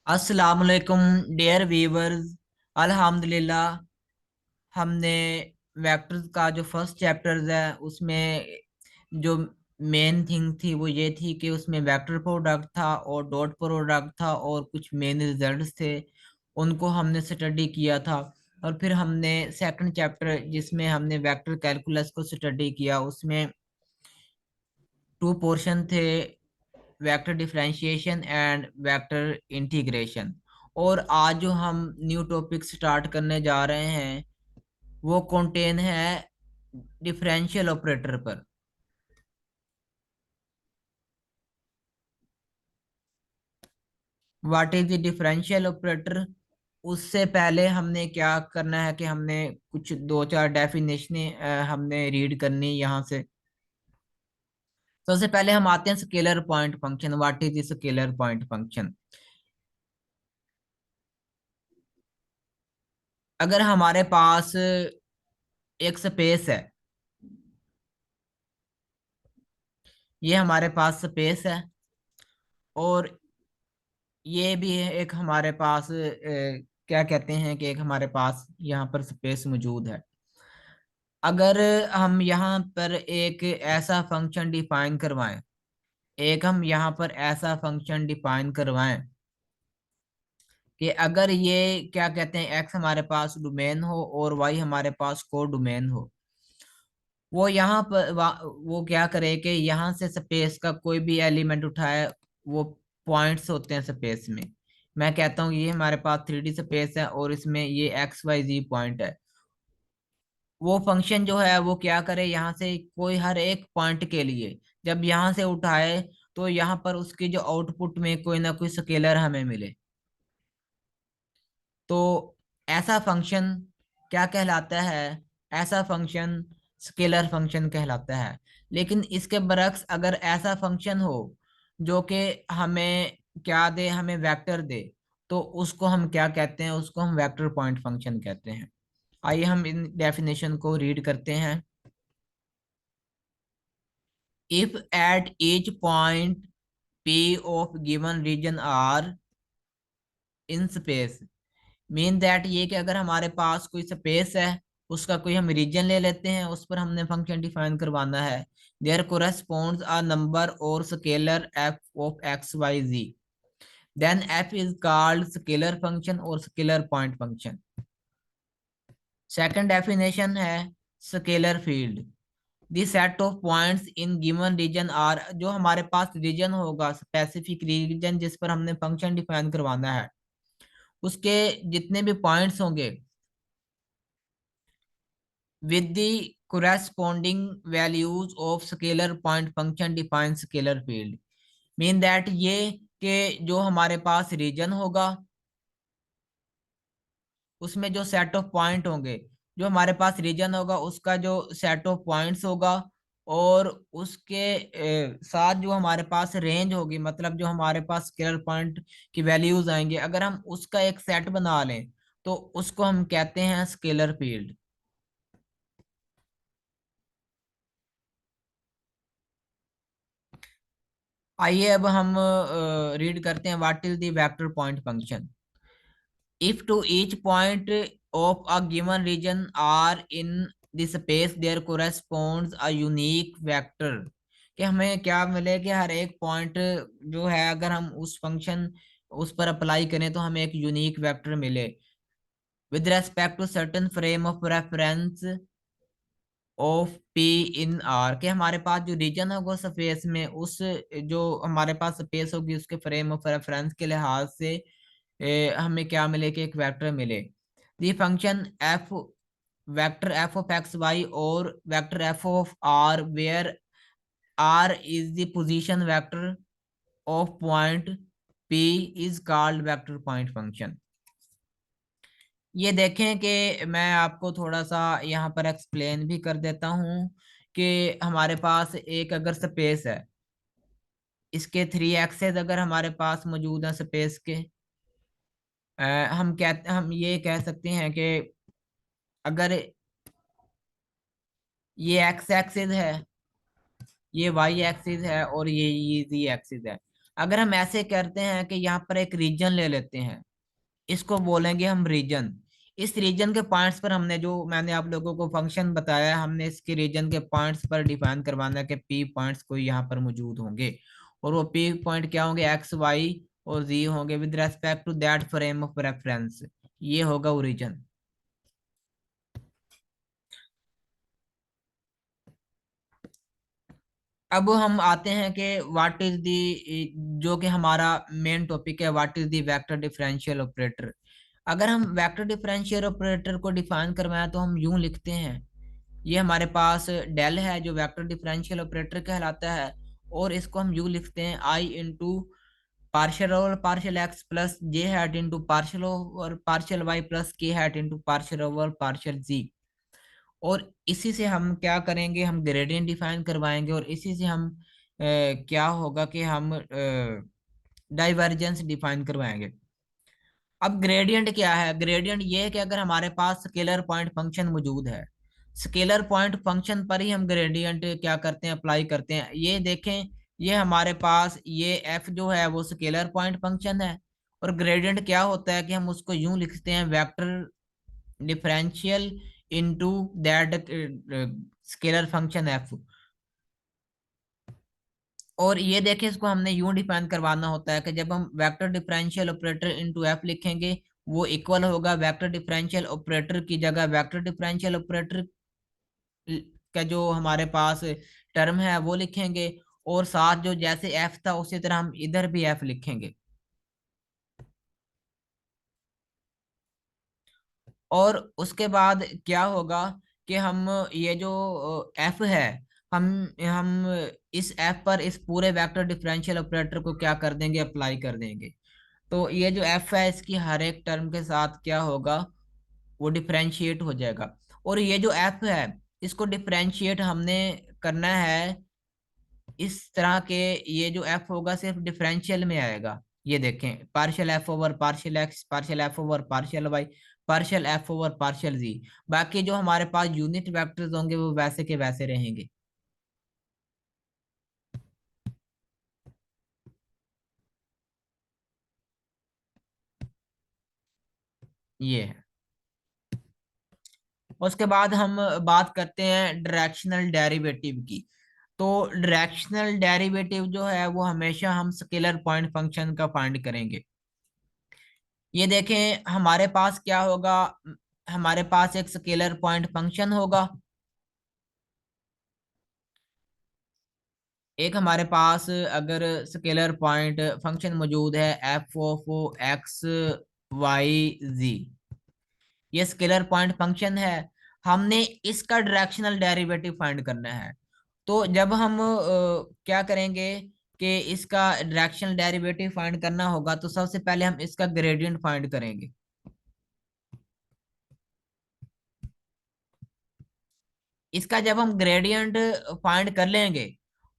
अस्सलाम वालेकुम dear viewers. अल्हम्दुलिल्लाह हमने वेक्टर्स का जो फर्स्ट चैप्टर्स है उसमें जो मेन थिंग थी वो ये थी कि उसमें वेक्टर प्रोडक्ट था और डॉट प्रोडक्ट था और कुछ मेन रिजल्ट्स थे। उनको हमने स्टडी किया था। और फिर हमने सेकंड चैप्टर जिसमें हमने वेक्टर कैलकुलस को स्टडी किया उसमें टू पोर्शन थे, vector differentiation and vector integration. और आज जो हम न्यू टॉपिक स्टार्ट करने जा रहे हैं वो कंटेन है डिफरेंशियल ऑपरेटर पर। What is the differential operator? उससे पहले हमने क्या करना है कि हमने कुछ दो चार डेफिनेशन हमने रीड करनी यहाँ से। सबसे पहले हम आते हैं scalar point function. What is the scalar point function? अगर हमारे पास एक स्पेस है, ये हमारे पास स्पेस है और ये भी है एक हमारे पास क्या कहते हैं कि एक हमारे पास यहाँ पर स्पेस मौजूद है। अगर हम यहाँ पर एक ऐसा फंक्शन डिफाइन करवाएं, एक हम यहाँ पर ऐसा फंक्शन डिफाइन करवाएं कि अगर ये क्या कहते हैं एक्स हमारे पास डोमेन हो और वाई हमारे पास को डोमेन हो, वो यहाँ पर वो क्या करे कि यहाँ से स्पेस का कोई भी एलिमेंट उठाए। वो पॉइंट्स होते हैं स्पेस में। मैं कहता हूँ ये हमारे पास 3D स्पेस है और इसमें ये एक्स वाई जी पॉइंट है। वो फंक्शन जो है वो क्या करे, यहाँ से कोई हर एक पॉइंट के लिए जब यहाँ से उठाए तो यहाँ पर उसकी जो आउटपुट में कोई ना कोई स्केलर हमें मिले। तो ऐसा फंक्शन क्या कहलाता है? ऐसा फंक्शन स्केलर फंक्शन कहलाता है। लेकिन इसके बरक्स अगर ऐसा फंक्शन हो जो कि हमें क्या दे, हमें वेक्टर दे, तो उसको हम क्या कहते हैं? उसको हम वेक्टर पॉइंट फंक्शन कहते हैं। आइए हम इन डेफिनेशन को रीड करते हैं। If at each point p of given region are in space, mean that ये कि अगर हमारे पास कोई स्पेस है, उसका कोई हम रीजन ले लेते हैं, उस पर हमने फंक्शन डिफाइन करवाना है। देयर कोरेस्पॉन्ड्स अ नंबर और scalar F of X Y Z, then F is called scalar function और scalar point function. Second definition है scalar field. The set of points in given region R, जो हमारे पास region होगा, specific region जिस पर हमने फंक्शन डिफाइन करवाना है, उसके जितने भी पॉइंट्स होंगे with the corresponding values of scalar point function define scalar field। Mean that ये कि जो हमारे पास रीजन होगा उसमें जो सेट ऑफ पॉइंट होंगे, जो हमारे पास रीजन होगा उसका जो सेट ऑफ पॉइंट्स होगा और उसके साथ जो हमारे पास रेंज होगी, मतलब जो हमारे पास स्केलर पॉइंट की वैल्यूज आएंगे, अगर हम उसका एक सेट बना लें तो उसको हम कहते हैं स्केलर फील्ड। आइए अब हम रीड करते हैं what is the vector point function. If to each point of a given region R in the space there corresponds a unique vector, कि हमें क्या मिले कि हर एक पॉइंट जो है अगर हम उस फंक्शन उस पर अप्लाई करें तो हमें एक यूनिक वेक्टर मिले with respect to certain frame of reference of P in R, के हमारे पास जो रीजन होगा स्पेस में, उस जो हमारे पास स्पेस होगी उसके फ्रेम ऑफ रेफरेंस के लिहाज से हमें क्या मिले कि एक वेक्टर मिले। The function F, vector F of X Y और vector F of R where R is the position vector of point P is called vector point function. ये देखें कि मैं आपको थोड़ा सा यहाँ पर एक्सप्लेन भी कर देता हूँ कि हमारे पास एक अगर स्पेस है, इसके 3 एक्सेस अगर हमारे पास मौजूद है स्पेस के, हम ये कह सकते हैं कि अगर ये एक्स एक्सिस है, ये वाई एक्सिस है और ये जी एक्सिस है, अगर हम ऐसे करते हैं कि यहाँ पर एक रीजन ले लेते हैं, इसको बोलेंगे हम रीजन। इस रीजन के पॉइंट्स पर हमने जो मैंने आप लोगों को फंक्शन बताया है, हमने इसके रीजन के पॉइंट्स पर डिफाइन करवाना है कि पी पॉइंट्स कोई यहाँ पर मौजूद होंगे। और वो पी पॉइंट क्या होंगे, एक्स वाई और जी होंगे with respect to that frame of reference. ये होगा ओरिजिन। अब हम आते हैं कि व्हाट इज दी, जो कि हमारा मेन टॉपिक है, what is the vector differential operator. अगर हम वेक्टर डिफरेंशियल ऑपरेटर को डिफाइन करवाएं तो हम यूं लिखते हैं, ये हमारे पास डेल है जो वेक्टर डिफरेंशियल ऑपरेटर कहलाता है, और इसको हम यूं लिखते हैं I into partial over partial X plus J hat into partial over partial Y plus K hat into partial over partial Z. और इसी से हम क्या करेंगे, हम ग्रेडियंट डिफाइन करवाएंगे, और इसी से हम क्या होगा कि हम डाइवर्जेंस डिफाइन करवाएंगे। अब ग्रेडियंट क्या है, ग्रेडियंट ये है कि अगर हमारे पास स्केलर पॉइंट फंक्शन मौजूद है, स्केलर पॉइंट फंक्शन पर ही हम ग्रेडियंट क्या करते हैं, अप्लाई करते हैं। ये देखें, ये हमारे पास ये एफ जो है वो स्केलर पॉइंट फंक्शन है, और ग्रेडियंट क्या होता है कि हम उसको यूं लिखते हैं, vector differential into that scalar function F. और ये देखें, इसको हमने यूं डिफाइन करवाना होता है कि जब हम vector differential operator into F लिखेंगे, वो इक्वल होगा वेक्टर डिफरेंशियल ऑपरेटर की जगह वेक्टर डिफरेंशियल ऑपरेटर का जो हमारे पास टर्म है वो लिखेंगे, और साथ जो जैसे एफ था उसी तरह हम इधर भी एफ लिखेंगे। और उसके बाद क्या होगा कि हम ये जो एफ है, हम हम इस एफ पर इस पूरे वेक्टर डिफरेंशियल ऑपरेटर को क्या कर देंगे, अप्लाई कर देंगे। तो ये जो एफ है इसकी हर एक टर्म के साथ क्या होगा, वो डिफरेंशिएट हो जाएगा। और ये जो एफ है इसको डिफरेंशिएट हमने करना है इस तरह के, ये जो एफ होगा सिर्फ डिफरेंशियल में आएगा। ये देखें, partial F over partial X, partial F over partial Y, partial F over partial Z. बाकी जो हमारे पास यूनिट वेक्टर्स होंगे वो वैसे के वैसे रहेंगे। ये है। उसके बाद हम बात करते हैं डायरेक्शनल डेरिवेटिव की। तो डायरेक्शनल डेरिवेटिव जो है वो हमेशा हम स्केलर पॉइंट फंक्शन का फाइंड करेंगे। ये देखें, हमारे पास क्या होगा, हमारे पास एक स्केलर पॉइंट फंक्शन होगा, एक हमारे पास अगर स्केलर पॉइंट फंक्शन मौजूद है एफ ऑफ एक्स वाई जी, ये स्केलर पॉइंट फंक्शन है। हमने इसका डायरेक्शनल डेरिवेटिव फाइंड करना है। तो जब हम क्या करेंगे कि इसका डायरेक्शनल डेरिवेटिव फाइंड करना होगा, तो सबसे पहले हम इसका ग्रेडियंट फाइंड करेंगे। इसका जब हम ग्रेडियंट फाइंड कर लेंगे,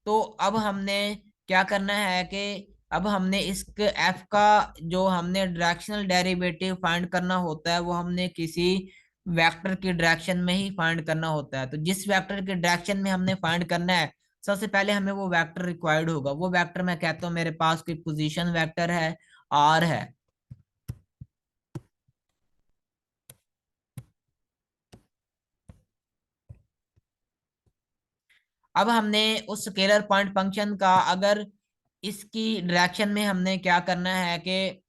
तो अब हमने क्या करना है कि अब हमने इस एफ का जो हमने डायरेक्शनल डेरिवेटिव फाइंड करना होता है वो हमने किसी वेक्टर की डायरेक्शन में ही फाइंड करना होता है। तो जिस वेक्टर के डायरेक्शन में हमने फाइंड करना है, सबसे पहले हमें वो वेक्टर रिक्वायर्ड होगा। वो वेक्टर मैं कहता हूँ मेरे पास कोई पोजीशन वेक्टर है, आर है। अब हमने उस स्केलर पॉइंट फंक्शन का अगर इसकी डायरेक्शन में हमने क्या करना है कि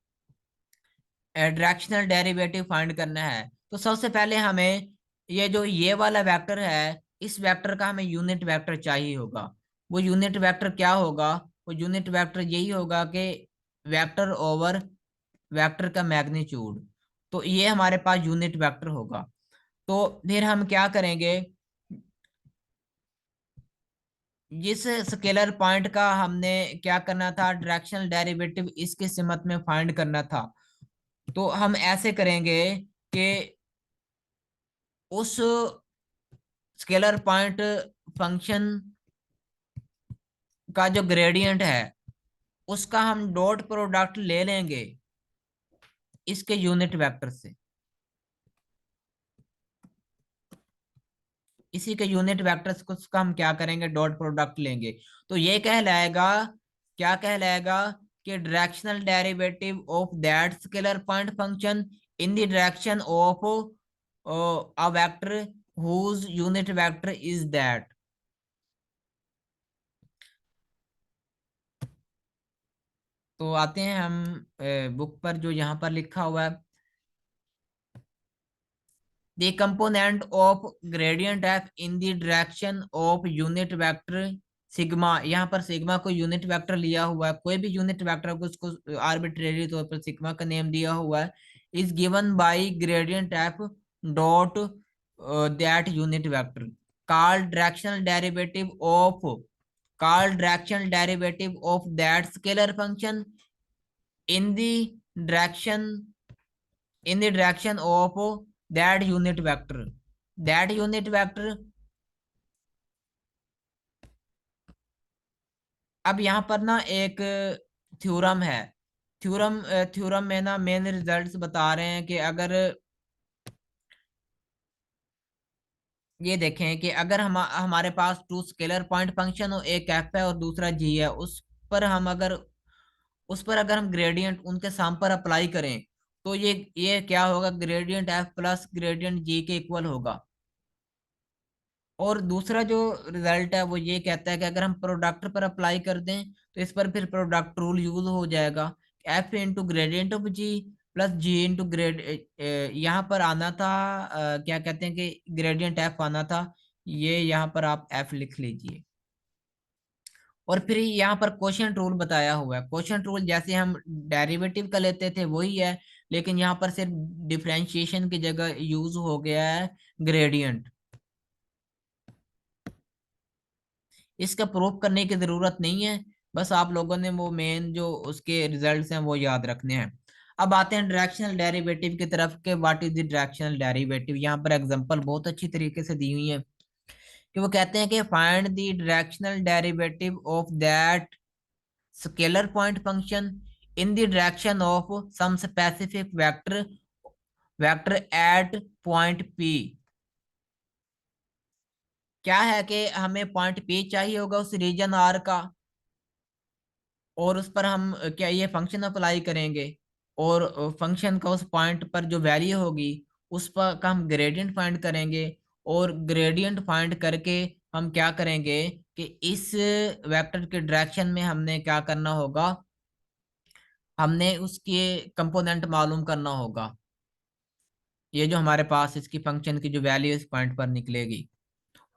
डायरेक्शनल डेरिवेटिव फाइंड करना है, तो सबसे पहले हमें ये जो ये वाला वेक्टर है, इस वेक्टर का हमें यूनिट वेक्टर चाहिए होगा। वो यूनिट वेक्टर क्या होगा, वो यूनिट वेक्टर यही होगा कि वेक्टर ओवर वेक्टर का मैग्नीट्यूड। तो ये हमारे पास यूनिट वेक्टर होगा। तो फिर हम क्या करेंगे, जिस स्केलर पॉइंट का हमने क्या करना था, डायरेक्शनल डेरिवेटिव इसके सिमत में फाइंड करना था, तो हम ऐसे करेंगे कि उस स्केलर पॉइंट फंक्शन का जो ग्रेडियंट है उसका हम डॉट प्रोडक्ट ले लेंगे इसके यूनिट वेक्टर से। इसी के यूनिट वेक्टर्स को उसका हम क्या करेंगे, डॉट प्रोडक्ट लेंगे। तो ये कहलाएगा क्या कहलाएगा कि directional derivative of that scalar point function in the direction of a vector whose unit vector is that. तो आते हैं हम बुक पर, जो यहाँ पर लिखा हुआ है, the component of gradient f in the direction of unit vector sigma. यहाँ पर सिग्मा को यूनिट वेक्टर लिया हुआ है, कोई भी यूनिट वेक्टर को उसको आर्बिट्रेरी तौर पर सिग्मा का नेम दिया हुआ है, is given by gradient F dot that unit vector called directional derivative of that scalar function in the direction of that unit vector। that unit vector, अब यहाँ पर ना एक थ्योरम है। थ्योरम में ना मेन रिजल्ट्स बता रहे हैं कि अगर ये देखें कि अगर हमारे पास टू स्केलर पॉइंट फंक्शन हो, एक एफ है और दूसरा जी है, पर हम अगर उस पर अगर हम ग्रेडियंट उनके साम पर अप्लाई करें, तो ये क्या होगा, ग्रेडियंट एफ प्लस ग्रेडियंट जी के इक्वल होगा। और दूसरा जो रिजल्ट है वो ये कहता है कि अगर हम प्रोडक्ट पर अप्लाई कर दें, तो इस पर फिर प्रोडक्ट रूल यूज हो जाएगा। F into gradient of G plus G into grad, यहाँ पर आना था क्या कहते हैं कि ग्रेडियंट एफ आना था, ये यहाँ पर आप एफ लिख लीजिए। और फिर यहाँ पर क्वोशिएंट रूल बताया हुआ है। क्वोशिएंट रूल जैसे हम डेरिवेटिव का लेते थे वही है, लेकिन यहाँ पर सिर्फ डिफरेंशिएशन की जगह यूज हो गया है ग्रेडियंट। इसका प्रूफ करने की जरूरत नहीं है, बस आप लोगों ने वो मेन जो उसके रिजल्ट्स हैं वो याद रखने हैं। अब आते हैं डायरेक्शनल डेरिवेटिव की तरफ के what is the directional derivative. यहाँ पर एग्जांपल बहुत अच्छी तरीके से दी हुई है कि वो कहते हैं कि find the directional derivative of that scalar point function in the direction of some specific vector at point P. क्या है कि हमें पॉइंट पी चाहिए होगा उस रीजन आर का, और उस पर हम क्या ये फंक्शन अप्लाई करेंगे, और फंक्शन का उस पॉइंट पर जो वैल्यू होगी उस पर का हम ग्रेडियंट फाइंड करेंगे। और ग्रेडियंट फाइंड करके हम क्या करेंगे कि इस वेक्टर के डायरेक्शन में हमने क्या करना होगा, हमने उसके कंपोनेंट मालूम करना होगा। ये जो हमारे पास इसकी फंक्शन की जो वैल्यू इस पॉइंट पर निकलेगी,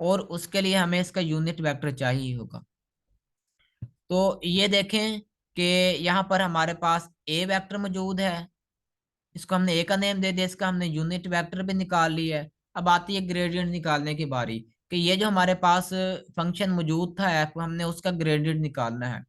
और उसके लिए हमें इसका यूनिट वेक्टर चाहिए होगा। तो ये देखें कि यहाँ पर हमारे पास ए वेक्टर मौजूद है, इसको हमने ए का नेम दे दिया, इसका हमने यूनिट वेक्टर भी निकाल लिया है। अब आती है ग्रेडियंट निकालने की बारी कि ये जो हमारे पास फंक्शन मौजूद था एफ, हमने उसका ग्रेडियंट निकालना है।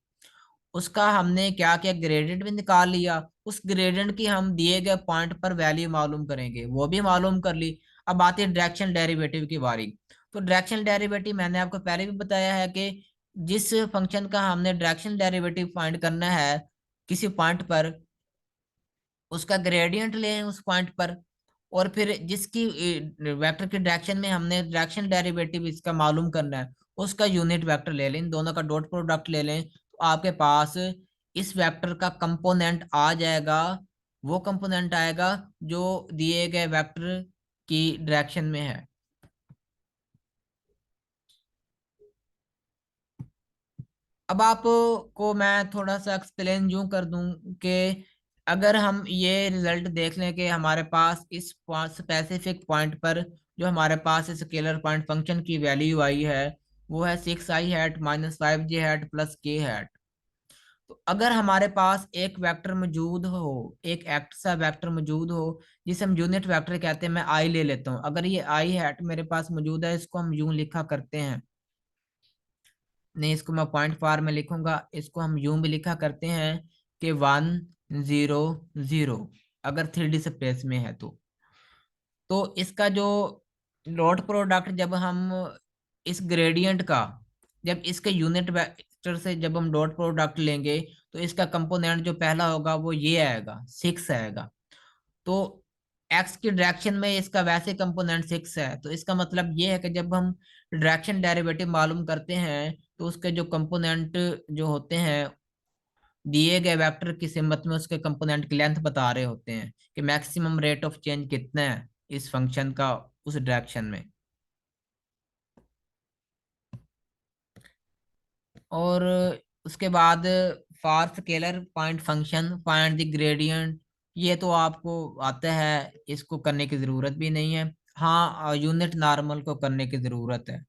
उसका हमने क्या किया, ग्रेडियंट भी निकाल लिया, उस ग्रेडियंट की हम दिए गए पॉइंट पर वैल्यू मालूम करेंगे, वो भी मालूम कर ली। अब आती है डायरेक्शनल डेरिवेटिव की बारी। तो डायरेक्शनल डेरिवेटिव मैंने आपको पहले भी बताया है कि जिस फंक्शन का हमने डायरेक्शनल डेरिवेटिव फाइंड करना है किसी पॉइंट पर, उसका ग्रेडियंट लें उस पॉइंट पर, और फिर जिसकी वेक्टर की डायरेक्शन में हमने डायरेक्शन डेरिवेटिव इसका मालूम करना है, उसका यूनिट वेक्टर ले लें, इन दोनों का डॉट प्रोडक्ट ले लें, तो आपके पास इस वेक्टर का कंपोनेंट आ जाएगा। वो कंपोनेंट आएगा जो दिए गए वेक्टर की डायरेक्शन में है। अब आपको मैं थोड़ा सा एक्सप्लेन यूं कर दूं कि अगर हम ये रिजल्ट देख लें कि हमारे पास इस स्पेसिफिक पॉइंट पर जो हमारे पास स्केलर पॉइंट फंक्शन की वैल्यू आई है वो है 6i hat minus 5j hat plus k hat. तो अगर हमारे पास एक वेक्टर मौजूद हो, एक सा वेक्टर मौजूद हो जिसे हम यूनिट वेक्टर कहते हैं, मैं आई ले लेता हूँ। अगर ये आई हैट मेरे पास मौजूद है, इसको हम यूं लिखा करते हैं, नहीं इसको मैं पॉइंट फार में लिखूंगा, इसको हम यूं भी लिखा करते हैं कि 1 0 0, अगर 3D स्पेस में है तो इसका जो डॉट प्रोडक्ट जब हम इस ग्रेडियंट का, जब इसके यूनिट वेक्टर से जब हम डॉट प्रोडक्ट लेंगे, तो इसका कंपोनेंट जो पहला होगा वो ये आएगा, 6 आएगा। तो एक्स की डायरेक्शन में इसका वैसे कंपोनेंट 6 है, तो इसका मतलब ये है कि जब हम डायरेक्शन डेरिवेटिव मालूम करते हैं तो उसके जो कंपोनेंट जो होते हैं दिए गए वेक्टर की सिमत में उसके कंपोनेंट की लेंथ बता रहे होते हैं कि मैक्सिमम रेट ऑफ चेंज कितना है इस फंक्शन का उस डायरेक्शन में। और उसके बाद for scalar point function find the gradient, ये तो आपको आता है, इसको करने की ज़रूरत भी नहीं है। हाँ, यूनिट नॉर्मल को करने की ज़रूरत है।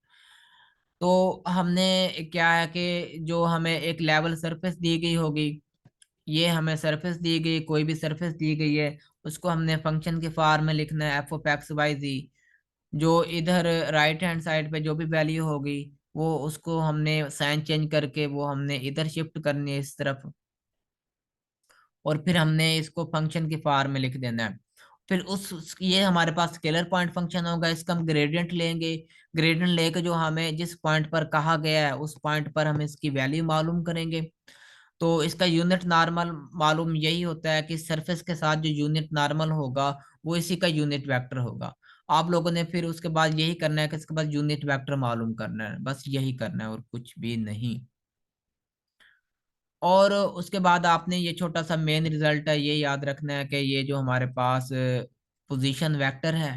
तो हमने क्या है कि जो हमें एक लेवल सरफेस दी गई होगी, ये हमें सरफेस दी गई, कोई भी सरफेस दी गई है, उसको हमने फंक्शन के फॉर्म में लिखना है f(x, y, z). जो इधर राइट हैंड साइड पे जो भी वैल्यू होगी, वो उसको हमने साइन चेंज करके वो हमने इधर शिफ्ट करनी है इस तरफ, और फिर हमने इसको फंक्शन के फॉर्म में लिख देना है। फिर ये हमारे पास स्केलर पॉइंट फंक्शन होगा, इसका हम ग्रेडियंट लेंगे। ग्रेडियंट लेके जो हमें जिस पॉइंट पर कहा गया है उस पॉइंट पर हम इसकी वैल्यू मालूम करेंगे। तो इसका यूनिट नॉर्मल मालूम यही होता है कि सरफेस के साथ जो यूनिट नॉर्मल होगा वो इसी का यूनिट वेक्टर होगा। आप लोगों ने फिर उसके बाद यही करना है कि इसके बाद यूनिट वेक्टर मालूम करना है, बस यही करना है और कुछ भी नहीं। और उसके बाद आपने ये छोटा सा मेन रिजल्ट है, ये याद रखना है कि ये जो हमारे पास पोजीशन वेक्टर है,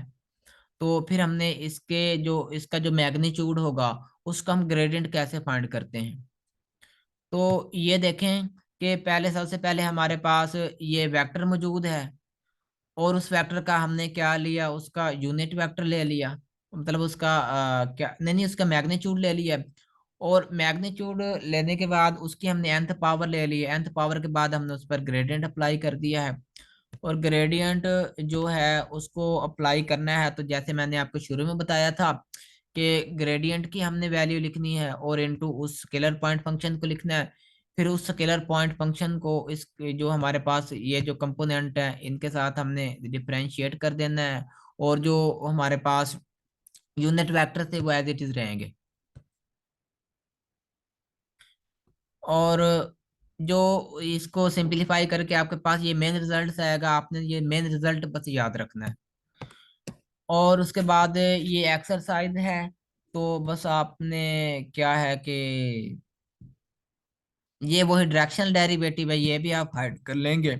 तो फिर हमने इसके जो इसका जो मैग्नीट्यूड होगा उसका हम ग्रेडियंट कैसे फाइंड करते हैं। तो ये देखें कि पहले सबसे पहले हमारे पास ये वेक्टर मौजूद है, और उस वेक्टर का हमने क्या लिया, उसका यूनिट वेक्टर ले लिया, मतलब उसका क्या नहीं नहीं, उसका मैग्नीट्यूड ले लिया। और मैग्नीट्यूड लेने के बाद उसकी हमने nth पावर ले ली है, nth पावर के बाद हमने उस पर ग्रेडियंट अप्लाई कर दिया है। और ग्रेडियंट जो है उसको अप्लाई करना है, तो जैसे मैंने आपको शुरू में बताया था कि ग्रेडियंट की हमने वैल्यू लिखनी है और इनटू उस स्केलर पॉइंट फंक्शन को लिखना है। फिर उस स्केलर पॉइंट फंक्शन को इस जो हमारे पास ये जो कंपोनेंट है इनके साथ हमने डिफरेंशिएट कर देना है, और जो हमारे पास यूनिट वेक्टर थे वो एज इट इज रहेंगे। और जो इसको सिंपलीफाई करके आपके पास ये मेन रिजल्ट आएगा, आपने ये मेन रिजल्ट बस याद रखना है। और उसके बाद ये एक्सरसाइज है, तो बस आपने क्या है कि ये वही डायरेक्शनल डेरिवेटिव है, ये भी आप हाइड कर लेंगे।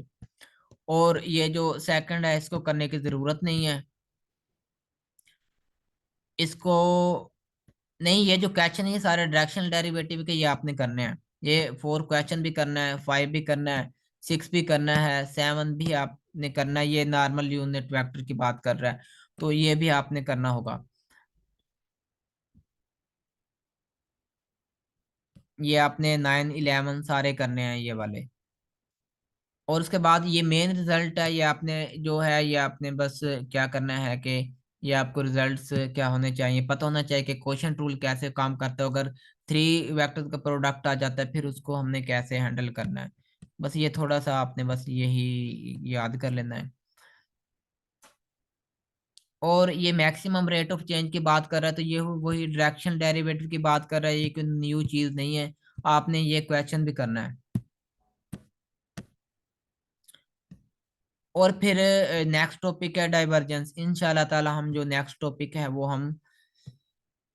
और ये जो सेकंड है इसको करने की जरूरत नहीं है। इसको नहीं, ये जो क्वेश्चन है ये सारे डायरेक्शनल डेरिवेटिव के, ये आपने करने हैं। ये 4 क्वेश्चन भी करना है, 5 भी करना है, 6 भी करना है, 7 भी आपने करना है। ये नॉर्मल यूनिट वेक्टर की बात कर रहा है, तो ये भी आपने करना होगा। ये आपने 9 11 सारे करने हैं ये वाले। और उसके बाद ये मेन रिजल्ट है, ये आपने जो है ये आपने बस क्या करना है कि ये आपको रिजल्ट्स क्या होने चाहिए, पता होना चाहिए कि क्वोशंट रूल कैसे काम करता है, अगर 3 वेक्टर का प्रोडक्ट आ जाता है फिर उसको हमने कैसे हैंडल करना है। बस ये थोड़ा सा आपने बस यही याद कर लेना है। और ये मैक्सिमम रेट ऑफ चेंज की बात कर रहा है, तो ये वही डायरेक्शन डेरिवेटिव की बात कर रहा है, ये कोई न्यू चीज नहीं है। आपने ये क्वेश्चन भी करना है। और फिर नेक्स्ट टॉपिक है डाइवर्जेंस। इंशाल्लाह ताला हम जो नेक्स्ट टॉपिक है वो हम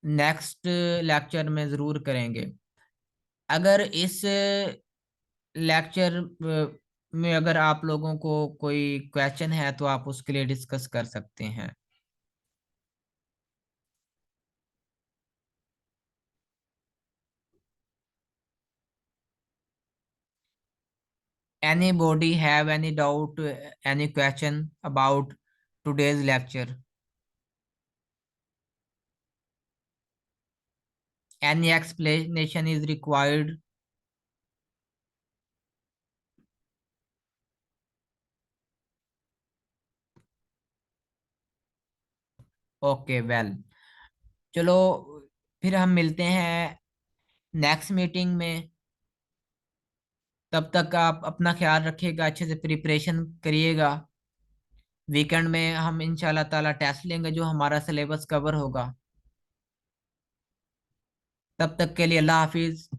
नेक्स्ट लेक्चर में ज़रूर करेंगे। अगर इस लेक्चर में अगर आप लोगों को कोई क्वेश्चन है तो आप उसके लिए डिस्कस कर सकते हैं। Anybody have any doubt, any question about today's lecture? Any explanation is required? Okay well, चलो फिर हम मिलते हैं नेक्स्ट मीटिंग में। तब तक आप अपना ख्याल रखिएगा, अच्छे से प्रिपरेशन करिएगा। वीकेंड में हम इंशाल्लाह ताला टेस्ट लेंगे जो हमारा सिलेबस कवर होगा। तब तक के लिए अल्लाह हाफिज।